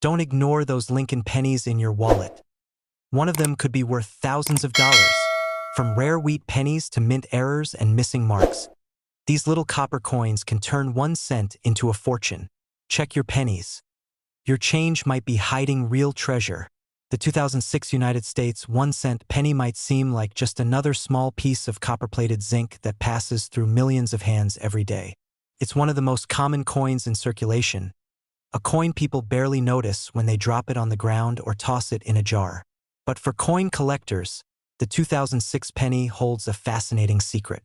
Don't ignore those Lincoln pennies in your wallet. One of them could be worth thousands of dollars. From rare wheat pennies to mint errors and missing marks, these little copper coins can turn 1 cent into a fortune. Check your pennies. Your change might be hiding real treasure. The 2006 United States 1 cent penny might seem like just another small piece of copper-plated zinc that passes through millions of hands every day. It's one of the most common coins in circulation, a coin people barely notice when they drop it on the ground or toss it in a jar. But for coin collectors, the 2006 penny holds a fascinating secret.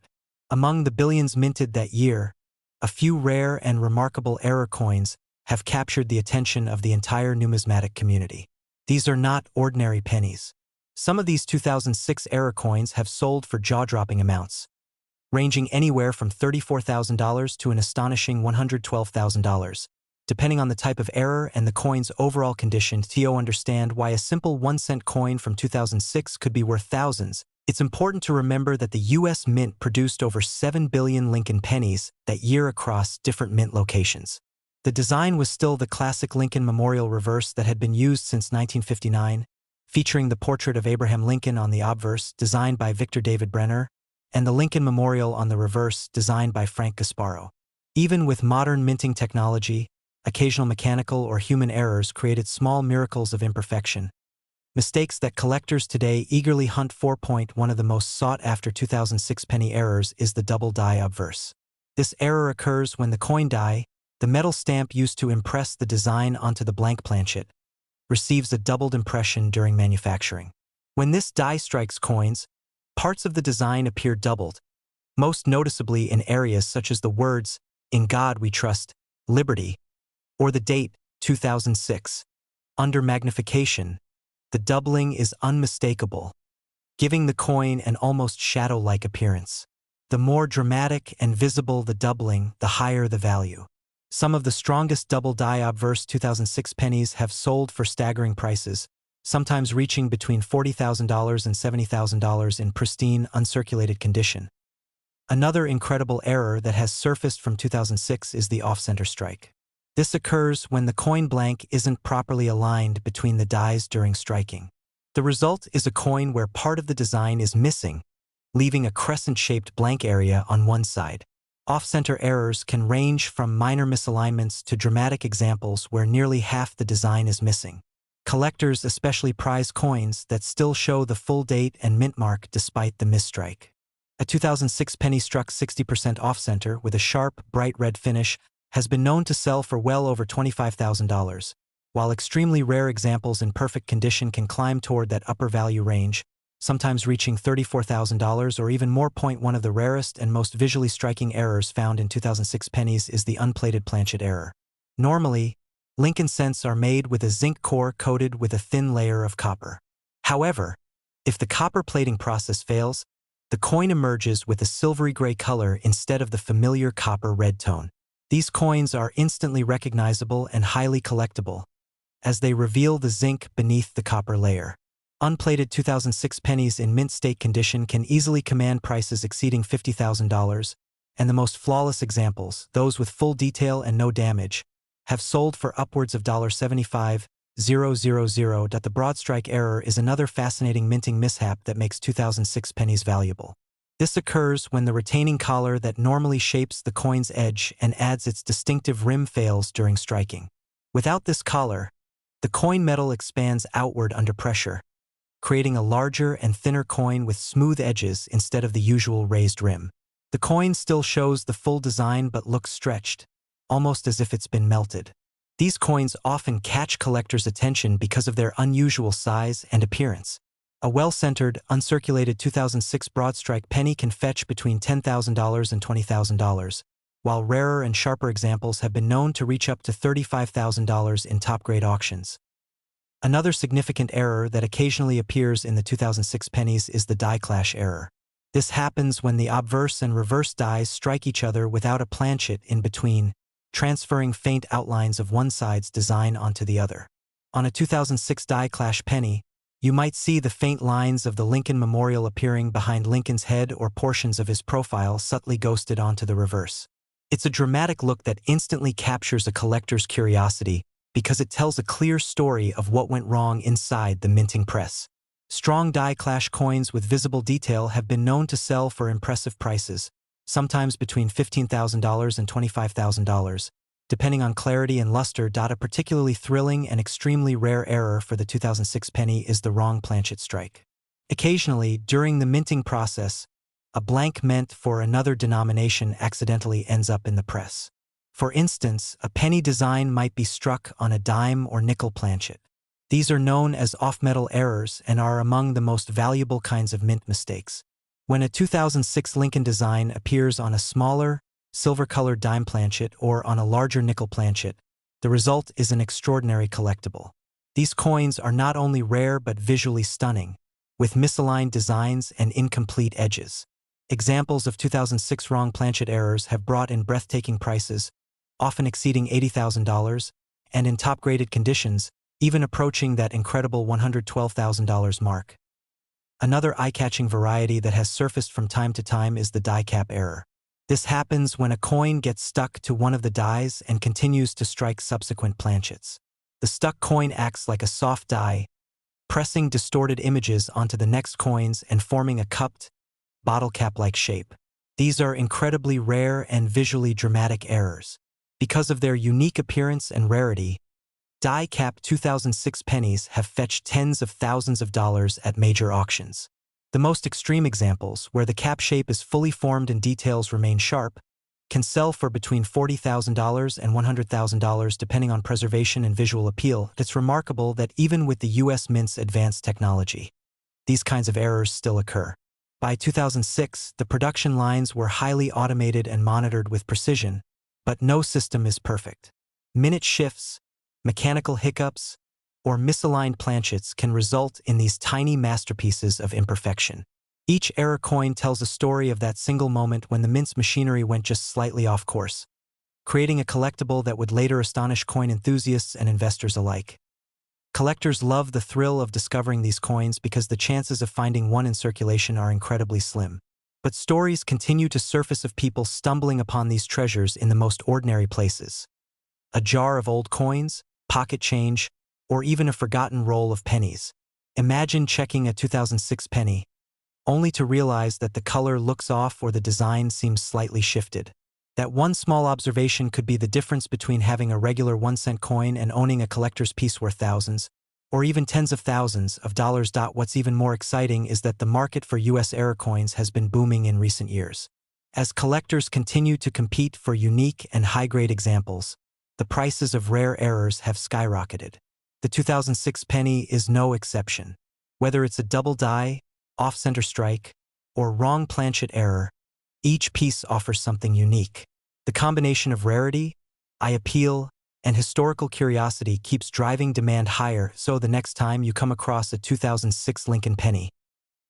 Among the billions minted that year, a few rare and remarkable error coins have captured the attention of the entire numismatic community. These are not ordinary pennies. Some of these 2006 error coins have sold for jaw-dropping amounts, ranging anywhere from $34,000 to an astonishing $112,000. Depending on the type of error and the coin's overall condition, to understand why a simple 1 cent coin from 2006 could be worth thousands, it's important to remember that the U.S. Mint produced over 7 billion Lincoln pennies that year across different mint locations. The design was still the classic Lincoln Memorial reverse that had been used since 1959, featuring the portrait of Abraham Lincoln on the obverse, designed by Victor David Brenner, and the Lincoln Memorial on the reverse, designed by Frank Gasparo. Even with modern minting technology, occasional mechanical or human errors created small miracles of imperfection, mistakes that collectors today eagerly hunt for. One of the most sought-after 2006 penny errors is the double die obverse. This error occurs when the coin die, the metal stamp used to impress the design onto the blank planchet, receives a doubled impression during manufacturing. When this die strikes coins, parts of the design appear doubled, most noticeably in areas such as the words, "In God We Trust, Liberty," or the date, 2006. Under magnification, the doubling is unmistakable, giving the coin an almost shadow-like appearance. The more dramatic and visible the doubling, the higher the value. Some of the strongest double die obverse 2006 pennies have sold for staggering prices, sometimes reaching between $40,000 and $70,000 in pristine, uncirculated condition. Another incredible error that has surfaced from 2006 is the off-center strike. This occurs when the coin blank isn't properly aligned between the dies during striking. The result is a coin where part of the design is missing, leaving a crescent-shaped blank area on one side. Off-center errors can range from minor misalignments to dramatic examples where nearly half the design is missing. Collectors especially prize coins that still show the full date and mint mark despite the misstrike. A 2006 penny struck 60% off-center with a sharp, bright red finish has been known to sell for well over $25,000, while extremely rare examples in perfect condition can climb toward that upper value range, sometimes reaching $34,000 or even more. One of the rarest and most visually striking errors found in 2006 pennies is the unplated planchet error. Normally, Lincoln cents are made with a zinc core coated with a thin layer of copper. However, if the copper plating process fails, the coin emerges with a silvery gray color instead of the familiar copper red tone. These coins are instantly recognizable and highly collectible, as they reveal the zinc beneath the copper layer. Unplated 2006 pennies in mint state condition can easily command prices exceeding $50,000, and the most flawless examples, those with full detail and no damage, have sold for upwards of $75,000. The broad strike error is another fascinating minting mishap that makes 2006 pennies valuable. This occurs when the retaining collar that normally shapes the coin's edge and adds its distinctive rim fails during striking. Without this collar, the coin metal expands outward under pressure, creating a larger and thinner coin with smooth edges instead of the usual raised rim. The coin still shows the full design but looks stretched, almost as if it's been melted. These coins often catch collectors' attention because of their unusual size and appearance. A well-centered, uncirculated 2006 broadstrike penny can fetch between $10,000 and $20,000, while rarer and sharper examples have been known to reach up to $35,000 in top-grade auctions. Another significant error that occasionally appears in the 2006 pennies is the die clash error. This happens when the obverse and reverse dies strike each other without a planchet in between, transferring faint outlines of one side's design onto the other. On a 2006 die clash penny, you might see the faint lines of the Lincoln Memorial appearing behind Lincoln's head or portions of his profile subtly ghosted onto the reverse. It's a dramatic look that instantly captures a collector's curiosity, because it tells a clear story of what went wrong inside the minting press. Strong die-clash coins with visible detail have been known to sell for impressive prices, sometimes between $15,000 and $25,000, depending on clarity and luster. A particularly thrilling and extremely rare error for the 2006 penny is the wrong planchet strike. Occasionally, during the minting process, a blank meant for another denomination accidentally ends up in the press. For instance, a penny design might be struck on a dime or nickel planchet. These are known as off-metal errors and are among the most valuable kinds of mint mistakes. When a 2006 Lincoln design appears on a smaller, silver-colored dime planchet or on a larger nickel planchet, the result is an extraordinary collectible. These coins are not only rare but visually stunning, with misaligned designs and incomplete edges. Examples of 2006 wrong planchet errors have brought in breathtaking prices, often exceeding $80,000, and in top-graded conditions, even approaching that incredible $112,000 mark. Another eye-catching variety that has surfaced from time to time is the die cap error. This happens when a coin gets stuck to one of the dies and continues to strike subsequent planchets. The stuck coin acts like a soft die, pressing distorted images onto the next coins and forming a cupped, bottle cap-like shape. These are incredibly rare and visually dramatic errors. Because of their unique appearance and rarity, die-cap 2006 pennies have fetched tens of thousands of dollars at major auctions. The most extreme examples, where the cap shape is fully formed and details remain sharp, can sell for between $40,000 and $100,000 depending on preservation and visual appeal. It's remarkable that even with the U.S. Mint's advanced technology, these kinds of errors still occur. By 2006, the production lines were highly automated and monitored with precision, but no system is perfect. Minute shifts, mechanical hiccups, or misaligned planchets can result in these tiny masterpieces of imperfection. Each error coin tells a story of that single moment when the mint's machinery went just slightly off course, creating a collectible that would later astonish coin enthusiasts and investors alike. Collectors love the thrill of discovering these coins because the chances of finding one in circulation are incredibly slim. But stories continue to surface of people stumbling upon these treasures in the most ordinary places. A jar of old coins, pocket change, or even a forgotten roll of pennies. Imagine checking a 2006 penny, only to realize that the color looks off or the design seems slightly shifted. That one small observation could be the difference between having a regular 1-cent coin and owning a collector's piece worth thousands, or even tens of thousands of dollars. What's even more exciting is that the market for U.S. error coins has been booming in recent years. As collectors continue to compete for unique and high-grade examples, the prices of rare errors have skyrocketed. The 2006 penny is no exception. Whether it's a double die, off-center strike, or wrong planchet error, each piece offers something unique. The combination of rarity, eye appeal, and historical curiosity keeps driving demand higher, so the next time you come across a 2006 Lincoln penny,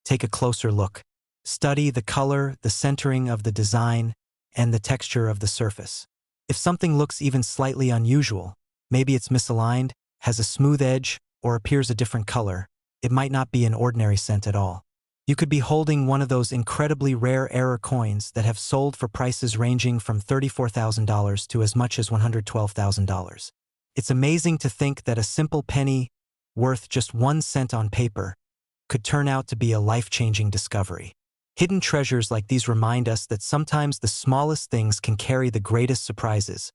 take a closer look. Study the color, the centering of the design, and the texture of the surface. If something looks even slightly unusual, maybe it's misaligned, has a smooth edge, or appears a different color, it might not be an ordinary cent at all. You could be holding one of those incredibly rare error coins that have sold for prices ranging from $34,000 to as much as $112,000. It's amazing to think that a simple penny, worth just 1 cent on paper, could turn out to be a life-changing discovery. Hidden treasures like these remind us that sometimes the smallest things can carry the greatest surprises,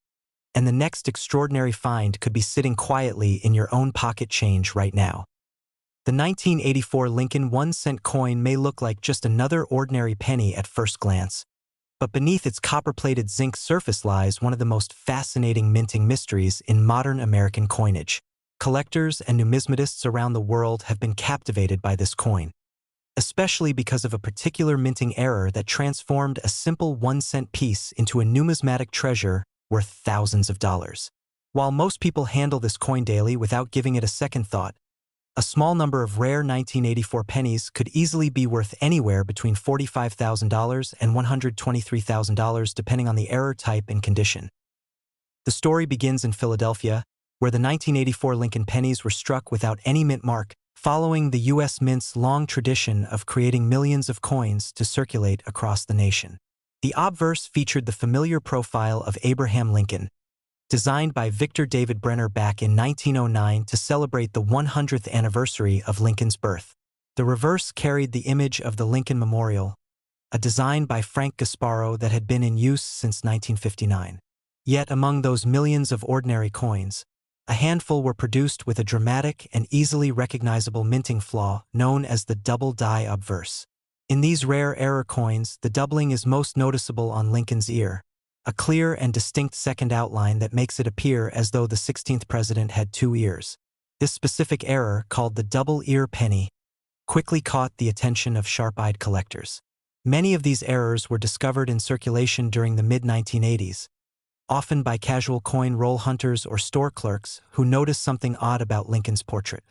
and the next extraordinary find could be sitting quietly in your own pocket change right now. The 1984 Lincoln 1-cent coin may look like just another ordinary penny at first glance, but beneath its copper-plated zinc surface lies one of the most fascinating minting mysteries in modern American coinage. Collectors and numismatists around the world have been captivated by this coin, especially because of a particular minting error that transformed a simple 1-cent piece into a numismatic treasure worth thousands of dollars. While most people handle this coin daily without giving it a second thought, a small number of rare 1984 pennies could easily be worth anywhere between $45,000 and $123,000 depending on the error type and condition. The story begins in Philadelphia, where the 1984 Lincoln pennies were struck without any mint mark, following the U.S. Mint's long tradition of creating millions of coins to circulate across the nation. The obverse featured the familiar profile of Abraham Lincoln, designed by Victor David Brenner back in 1909 to celebrate the 100th anniversary of Lincoln's birth. The reverse carried the image of the Lincoln Memorial, a design by Frank Gasparo that had been in use since 1959. Yet among those millions of ordinary coins, a handful were produced with a dramatic and easily recognizable minting flaw known as the double die obverse. In these rare error coins, the doubling is most noticeable on Lincoln's ear, a clear and distinct second outline that makes it appear as though the 16th president had two ears. This specific error, called the double ear penny, quickly caught the attention of sharp-eyed collectors. Many of these errors were discovered in circulation during the mid-1980s, often by casual coin roll hunters or store clerks who noticed something odd about Lincoln's portrait.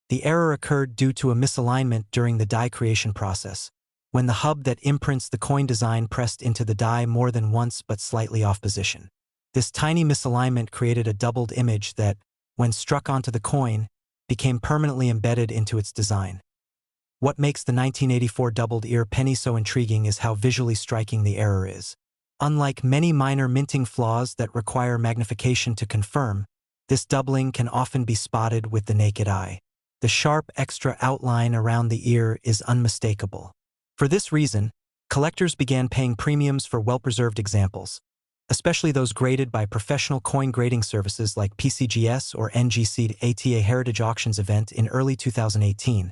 The error occurred due to a misalignment during the die creation process, when the hub that imprints the coin design pressed into the die more than once but slightly off position. This tiny misalignment created a doubled image that, when struck onto the coin, became permanently embedded into its design. What makes the 1984 doubled ear penny so intriguing is how visually striking the error is. Unlike many minor minting flaws that require magnification to confirm, this doubling can often be spotted with the naked eye. The sharp extra outline around the ear is unmistakable. For this reason, collectors began paying premiums for well-preserved examples, especially those graded by professional coin grading services like PCGS or NGC at a Heritage Auctions event in early 2018.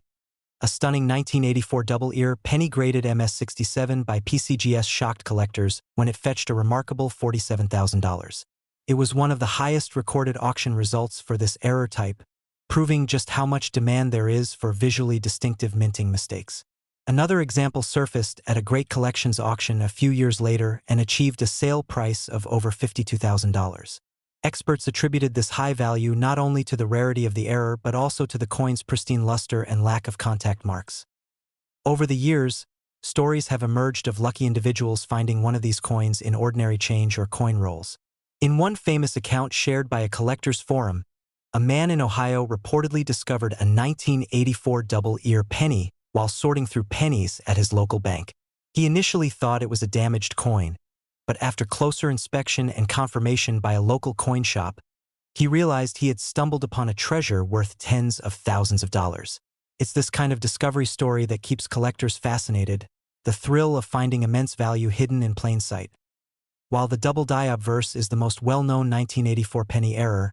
A stunning 1984 double-ear penny graded MS67 by PCGS shocked collectors when it fetched a remarkable $47,000. It was one of the highest recorded auction results for this error type, proving just how much demand there is for visually distinctive minting mistakes. Another example surfaced at a Great Collections auction a few years later and achieved a sale price of over $52,000. Experts attributed this high value not only to the rarity of the error but also to the coin's pristine luster and lack of contact marks. Over the years, stories have emerged of lucky individuals finding one of these coins in ordinary change or coin rolls. In one famous account shared by a collector's forum, a man in Ohio reportedly discovered a 1984 double-ear penny while sorting through pennies at his local bank. He initially thought it was a damaged coin, but after closer inspection and confirmation by a local coin shop, he realized he had stumbled upon a treasure worth tens of thousands of dollars. It's this kind of discovery story that keeps collectors fascinated, the thrill of finding immense value hidden in plain sight. While the double die obverse is the most well-known 1984 penny error,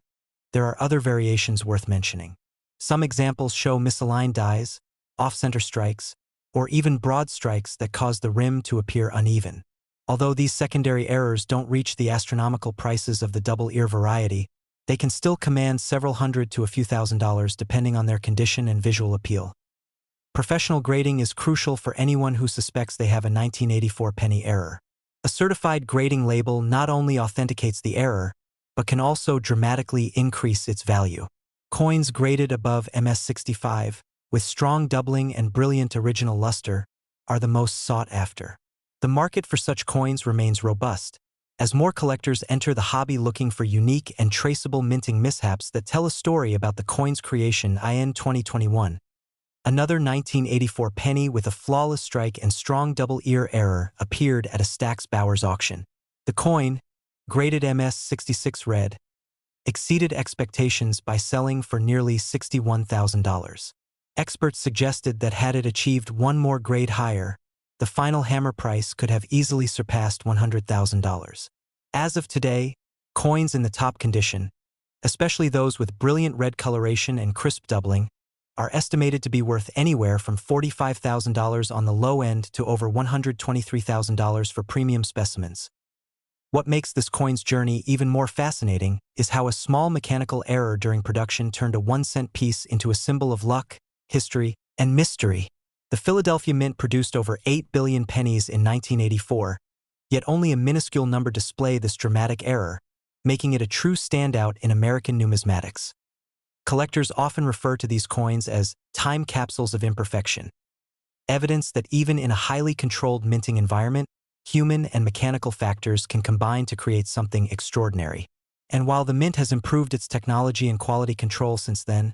there are other variations worth mentioning. Some examples show misaligned dies, off-center strikes, or even broad strikes that cause the rim to appear uneven. Although these secondary errors don't reach the astronomical prices of the double-ear variety, they can still command several hundred to a few $1,000s depending on their condition and visual appeal. Professional grading is crucial for anyone who suspects they have a 1984 penny error. A certified grading label not only authenticates the error, but can also dramatically increase its value. Coins graded above MS65, with strong doubling and brilliant original luster, are the most sought after. The market for such coins remains robust, as more collectors enter the hobby looking for unique and traceable minting mishaps that tell a story about the coin's creation. In 2021, another 1984 penny with a flawless strike and strong double-ear error appeared at a Stack's Bowers auction. The coin, graded MS66 red, exceeded expectations by selling for nearly $61,000. Experts suggested that had it achieved one more grade higher, the final hammer price could have easily surpassed $100,000. As of today, coins in the top condition, especially those with brilliant red coloration and crisp doubling, are estimated to be worth anywhere from $45,000 on the low end to over $123,000 for premium specimens. What makes this coin's journey even more fascinating is how a small mechanical error during production turned a 1-cent piece into a symbol of luck, history, and mystery. The Philadelphia Mint produced over 8 billion pennies in 1984, yet only a minuscule number display this dramatic error, making it a true standout in American numismatics. Collectors often refer to these coins as time capsules of imperfection, evidence that even in a highly controlled minting environment, human and mechanical factors can combine to create something extraordinary. And while the Mint has improved its technology and quality control since then,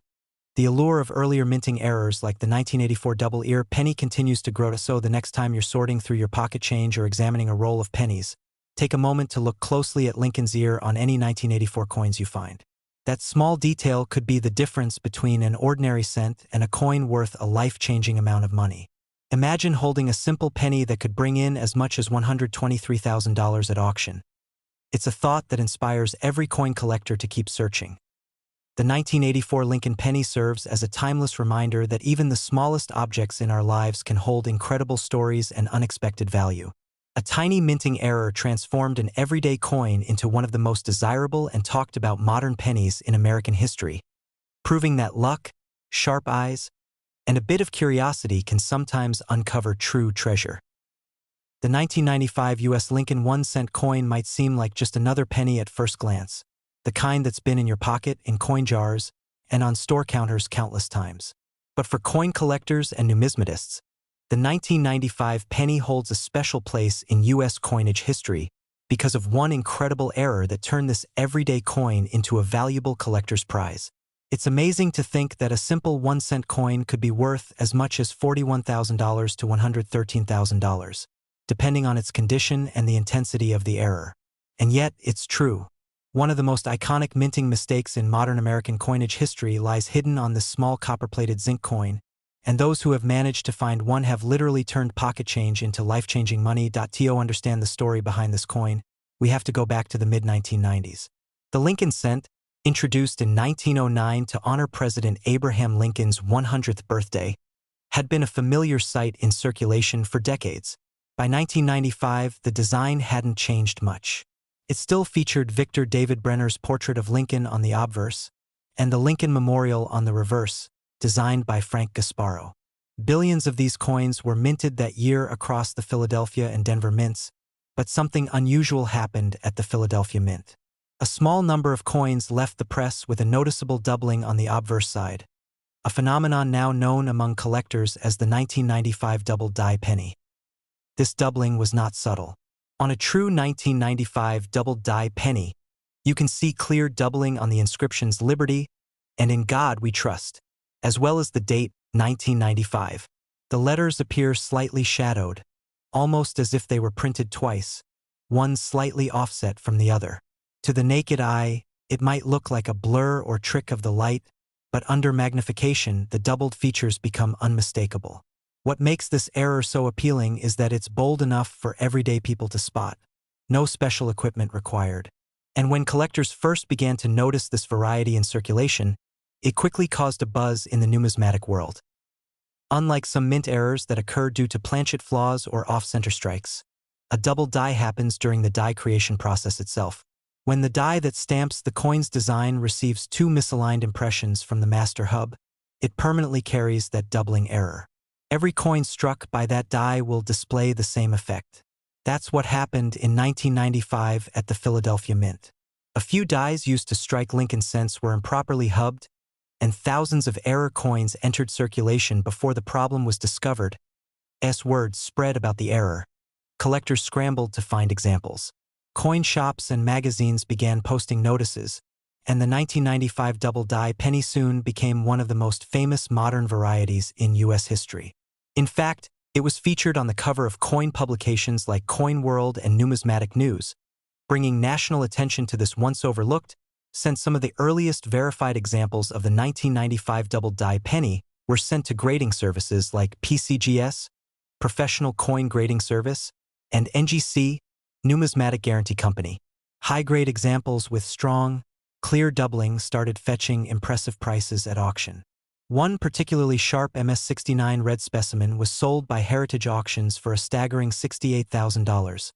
the allure of earlier minting errors like the 1984 double-ear penny continues to grow. So the next time you're sorting through your pocket change or examining a roll of pennies, Take a moment to look closely at Lincoln's ear on any 1984 coins you find. That small detail could be the difference between an ordinary cent and a coin worth a life-changing amount of money. Imagine holding a simple penny that could bring in as much as $123,000 at auction. It's a thought that inspires every coin collector to keep searching. The 1984 Lincoln penny serves as a timeless reminder that even the smallest objects in our lives can hold incredible stories and unexpected value. A tiny minting error transformed an everyday coin into one of the most desirable and talked about modern pennies in American history, proving that luck, sharp eyes, and a bit of curiosity can sometimes uncover true treasure. The 1995 U.S. Lincoln 1-cent coin might seem like just another penny at first glance, the kind that's been in your pocket, in coin jars, and on store counters countless times. But for coin collectors and numismatists, the 1995 penny holds a special place in U.S. coinage history because of one incredible error that turned this everyday coin into a valuable collector's prize. It's amazing to think that a simple 1-cent coin could be worth as much as $41,000 to $113,000, depending on its condition and the intensity of the error. And yet, it's true. One of the most iconic minting mistakes in modern American coinage history lies hidden on this small copper-plated zinc coin, and those who have managed to find one have literally turned pocket change into life-changing money. To understand the story behind this coin, we have to go back to the mid-1990s. The Lincoln cent, introduced in 1909 to honor President Abraham Lincoln's 100th birthday, had been a familiar sight in circulation for decades. By 1995, the design hadn't changed much. It still featured Victor David Brenner's portrait of Lincoln on the obverse, and the Lincoln Memorial on the reverse, designed by Frank Gasparo. Billions of these coins were minted that year across the Philadelphia and Denver mints, but something unusual happened at the Philadelphia Mint. A small number of coins left the press with a noticeable doubling on the obverse side, a phenomenon now known among collectors as the 1995 double die penny. This doubling was not subtle. On a true 1995 double die penny, you can see clear doubling on the inscriptions "Liberty" and "In God We Trust," as well as the date, 1995. The letters appear slightly shadowed, almost as if they were printed twice, one slightly offset from the other. To the naked eye, it might look like a blur or trick of the light, but under magnification, the doubled features become unmistakable. What makes this error so appealing is that it's bold enough for everyday people to spot. No special equipment required. And when collectors first began to notice this variety in circulation, it quickly caused a buzz in the numismatic world. Unlike some mint errors that occur due to planchet flaws or off-center strikes, a double die happens during the die creation process itself. When the die that stamps the coin's design receives two misaligned impressions from the master hub, it permanently carries that doubling error. Every coin struck by that die will display the same effect. That's what happened in 1995 at the Philadelphia Mint. A few dies used to strike Lincoln cents were improperly hubbed, and thousands of error coins entered circulation before the problem was discovered. As word spread about the error, collectors scrambled to find examples. Coin shops and magazines began posting notices, and the 1995 double die penny soon became one of the most famous modern varieties in U.S. history. In fact, it was featured on the cover of coin publications like Coin World and Numismatic News, bringing national attention to this once overlooked, since some of the earliest verified examples of the 1995 double die penny were sent to grading services like PCGS, Professional Coin Grading Service, and NGC, Numismatic Guarantee Company. High-grade examples with strong, clear doubling started fetching impressive prices at auction. One particularly sharp MS-69 red specimen was sold by Heritage Auctions for a staggering $68,000,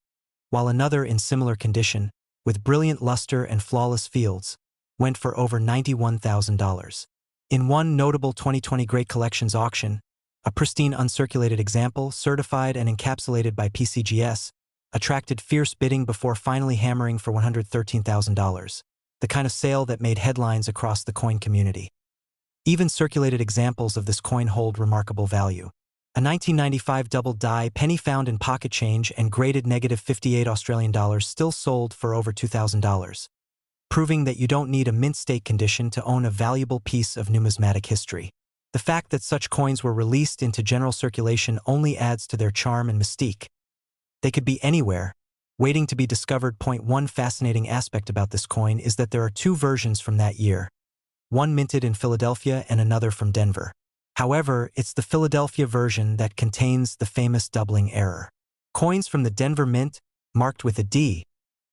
while another in similar condition, with brilliant luster and flawless fields, went for over $91,000. In one notable 2020 Great Collections auction, a pristine uncirculated example, certified and encapsulated by PCGS, attracted fierce bidding before finally hammering for $113,000, the kind of sale that made headlines across the coin community. Even circulated examples of this coin hold remarkable value. A 1995 double die penny found in pocket change and graded -58 Australian dollars still sold for over $2,000, proving that you don't need a mint state condition to own a valuable piece of numismatic history. The fact that such coins were released into general circulation only adds to their charm and mystique. They could be anywhere, waiting to be discovered. One fascinating aspect about this coin is that there are two versions from that year, one minted in Philadelphia and another from Denver. However, it's the Philadelphia version that contains the famous doubling error. Coins from the Denver mint, marked with a D,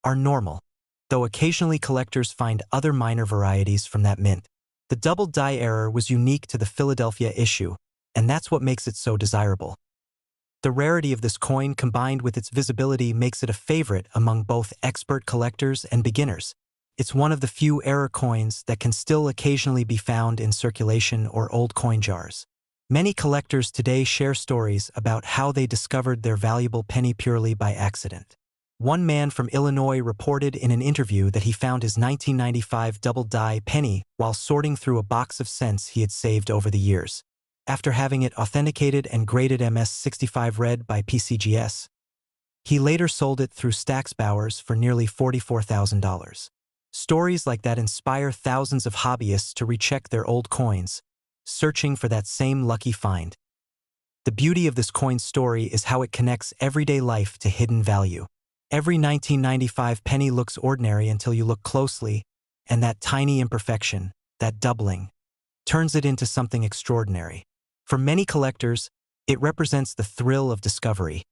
are normal, though occasionally collectors find other minor varieties from that mint. The double die error was unique to the Philadelphia issue, and that's what makes it so desirable. The rarity of this coin combined with its visibility makes it a favorite among both expert collectors and beginners. It's one of the few error coins that can still occasionally be found in circulation or old coin jars. Many collectors today share stories about how they discovered their valuable penny purely by accident. One man from Illinois reported in an interview that he found his 1995 double die penny while sorting through a box of cents he had saved over the years. After having it authenticated and graded MS-65 red by PCGS, he later sold it through Stack's Bowers for nearly $44,000. Stories like that inspire thousands of hobbyists to recheck their old coins, searching for that same lucky find. The beauty of this coin story is how it connects everyday life to hidden value. Every 1995 penny looks ordinary until you look closely, and that tiny imperfection, that doubling, turns it into something extraordinary. For many collectors, it represents the thrill of discovery,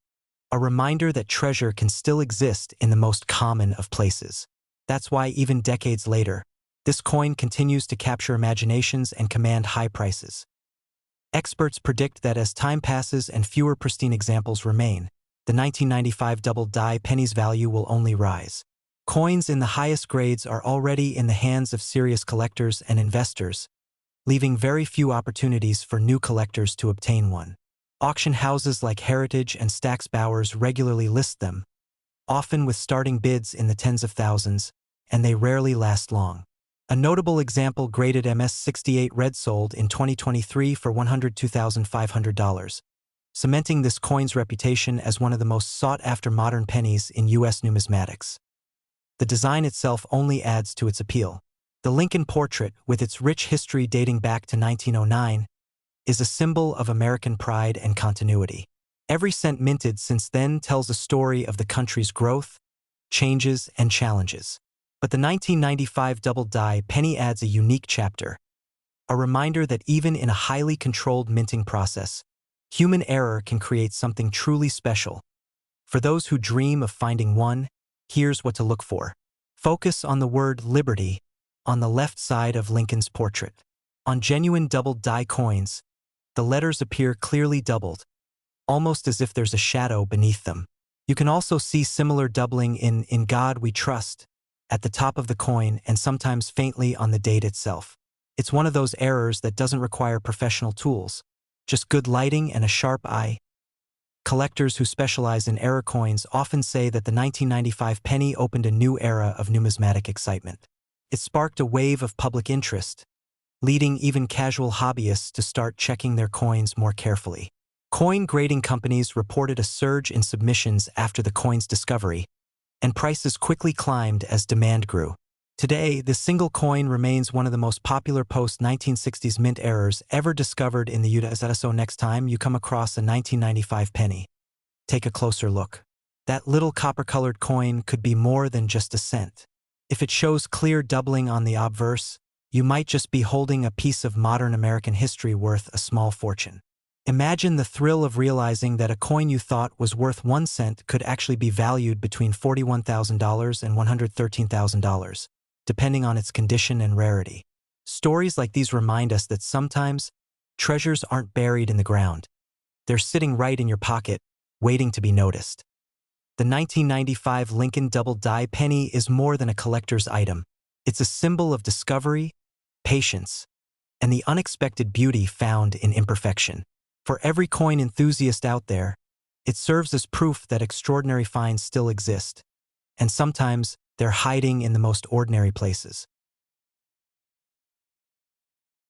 a reminder that treasure can still exist in the most common of places. That's why even decades later, this coin continues to capture imaginations and command high prices. Experts predict that as time passes and fewer pristine examples remain, the 1995 double die penny's value will only rise. Coins in the highest grades are already in the hands of serious collectors and investors, leaving very few opportunities for new collectors to obtain one. Auction houses like Heritage and Stack's Bowers regularly list them, often with starting bids in the tens of thousands, and they rarely last long. A notable example graded MS-68 red sold in 2023 for $102,500, cementing this coin's reputation as one of the most sought-after modern pennies in U.S. numismatics. The design itself only adds to its appeal. The Lincoln portrait, with its rich history dating back to 1909, is a symbol of American pride and continuity. Every cent minted since then tells a story of the country's growth, changes, and challenges. But the 1995 double die penny adds a unique chapter, a reminder that even in a highly controlled minting process, human error can create something truly special. For those who dream of finding one, here's what to look for. Focus on the word liberty on the left side of Lincoln's portrait. On genuine double die coins, the letters appear clearly doubled, almost as if there's a shadow beneath them. You can also see similar doubling in God We Trust at the top of the coin and sometimes faintly on the date itself. It's one of those errors that doesn't require professional tools, just good lighting and a sharp eye. Collectors who specialize in error coins often say that the 1995 penny opened a new era of numismatic excitement. It sparked a wave of public interest, leading even casual hobbyists to start checking their coins more carefully. Coin grading companies reported a surge in submissions after the coin's discovery, and prices quickly climbed as demand grew. Today, this single coin remains one of the most popular post-1960s mint errors ever discovered in the US. So next time you come across a 1995 penny, take a closer look. That little copper-colored coin could be more than just a cent. If it shows clear doubling on the obverse, you might just be holding a piece of modern American history worth a small fortune. Imagine the thrill of realizing that a coin you thought was worth 1 cent could actually be valued between $41,000 and $113,000, depending on its condition and rarity. Stories like these remind us that sometimes treasures aren't buried in the ground. They're sitting right in your pocket, waiting to be noticed. The 1995 Lincoln double die penny is more than a collector's item. It's a symbol of discovery, patience, and the unexpected beauty found in imperfection. For every coin enthusiast out there, it serves as proof that extraordinary finds still exist, and sometimes they're hiding in the most ordinary places.